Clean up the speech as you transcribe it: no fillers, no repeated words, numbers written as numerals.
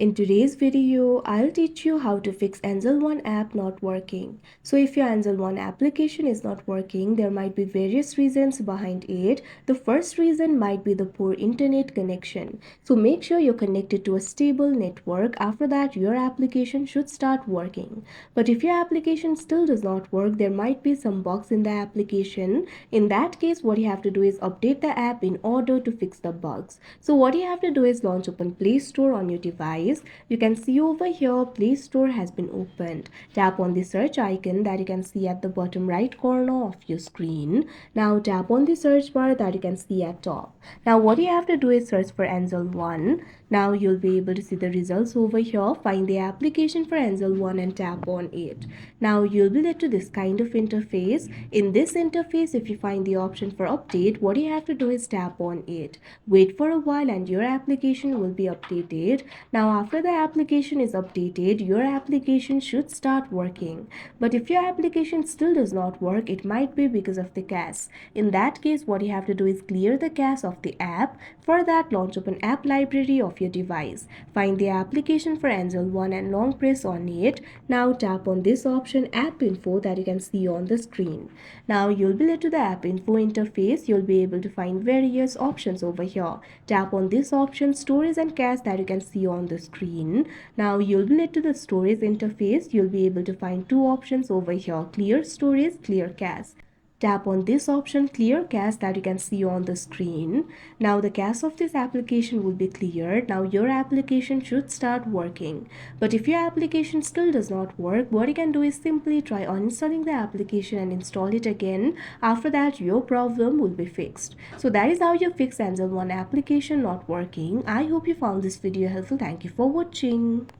In today's video, I'll teach you how to fix Angel One app not working. So if your Angel One application is not working, there might be various reasons behind it. The first reason might be the poor internet connection. So make sure you're connected to a stable network. After that, your application should start working. But if your application still does not work, there might be some bugs in the application. In that case, what you have to do is update the app in order to fix the bugs. So what you have to do is launch open Play Store on your device. You can see over here Play Store has been opened. Tap on the search icon that you can see at the bottom right corner of your screen. Now tap on the search bar that you can see at top. Now what you have to do is search for Angel One. Now you'll be able to see the results over here. Find the application for Angel One and tap on it. Now you'll be led to this kind of interface. In this interface, if you find the option for update, what you have to do is tap on it. Wait for a while and your application will be updated. Now after the application is updated, your application should start working. But if your application still does not work, it might be because of the cache. In that case, what you have to do is clear the cache of the app. For that, launch open app library of your device. Find the application for Angel One and long press on it. Now tap on this option app info that you can see on the screen. Now you'll be led to the app info interface. You'll be able to find various options over here. Tap on this option storage and cache that you can see on the screen. Now you'll be led to the storage interface. You'll be able to find two options over here, clear storage, clear cache. Tap on this option clear cache that you can see on the screen. Now the cache of this application will be cleared. Now your application should start working. But if your application still does not work, what you can do is simply try uninstalling the application and install it again. After that, your problem will be fixed. So that is how you fix Angel One application not working. I hope you found this video helpful. Thank you for watching.